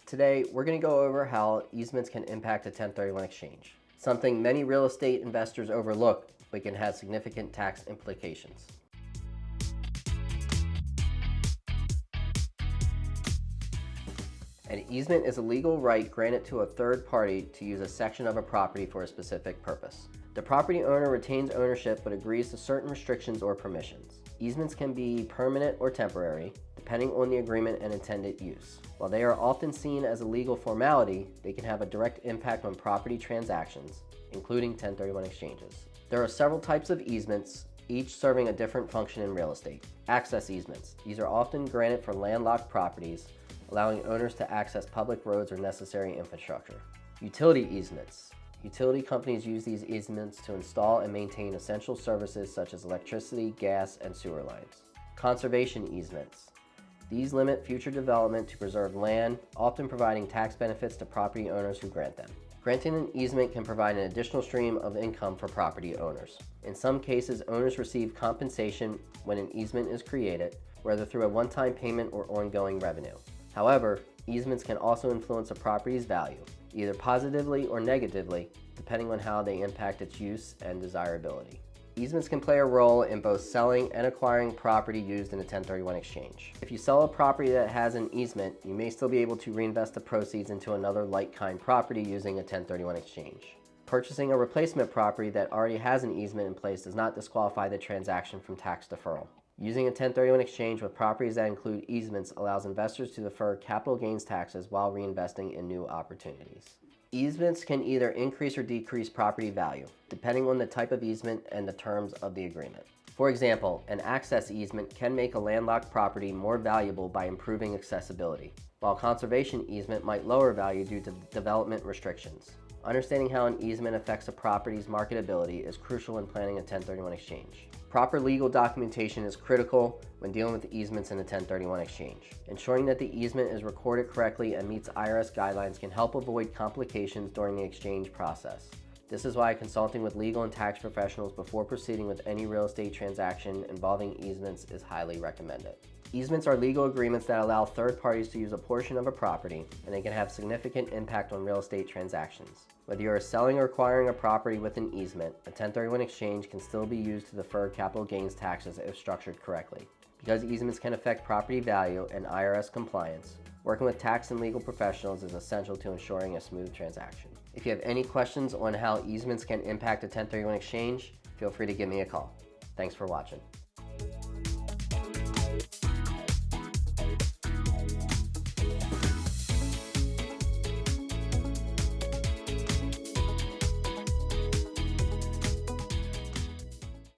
Today, we're going to go over how easements can impact a 1031 exchange, something many real estate investors overlook but can have significant tax implications. An easement is a legal right granted to a third party to use a section of a property for a specific purpose. The property owner retains ownership but agrees to certain restrictions or permissions. Easements can be permanent or temporary, depending on the agreement and intended use. While they are often seen as a legal formality, they can have a direct impact on property transactions, including 1031 exchanges. There are several types of easements, each serving a different function in real estate. Access easements. These are often granted for landlocked properties, allowing owners to access public roads or necessary infrastructure. Utility easements. Utility companies use these easements to install and maintain essential services such as electricity, gas, and sewer lines. Conservation easements. These limit future development to preserve land, often providing tax benefits to property owners who grant them. Granting an easement can provide an additional stream of income for property owners. In some cases, owners receive compensation when an easement is created, whether through a one-time payment or ongoing revenue. However, easements can also influence a property's value, either positively or negatively, depending on how they impact its use and desirability. Easements can play a role in both selling and acquiring property used in a 1031 exchange. If you sell a property that has an easement, you may still be able to reinvest the proceeds into another like-kind property using a 1031 exchange. Purchasing a replacement property that already has an easement in place does not disqualify the transaction from tax deferral. Using a 1031 exchange with properties that include easements allows investors to defer capital gains taxes while reinvesting in new opportunities. Easements can either increase or decrease property value, depending on the type of easement and the terms of the agreement. For example, an access easement can make a landlocked property more valuable by improving accessibility, while conservation easement might lower value due to development restrictions. Understanding how an easement affects a property's marketability is crucial in planning a 1031 exchange. Proper legal documentation is critical when dealing with easements in a 1031 exchange. Ensuring that the easement is recorded correctly and meets IRS guidelines can help avoid complications during the exchange process. This is why consulting with legal and tax professionals before proceeding with any real estate transaction involving easements is highly recommended. Easements are legal agreements that allow third parties to use a portion of a property, and they can have significant impact on real estate transactions. Whether you are selling or acquiring a property with an easement, a 1031 exchange can still be used to defer capital gains taxes if structured correctly. Because easements can affect property value and IRS compliance, working with tax and legal professionals is essential to ensuring a smooth transaction. If you have any questions on how easements can impact a 1031 exchange, feel free to give me a call. Thanks for watching.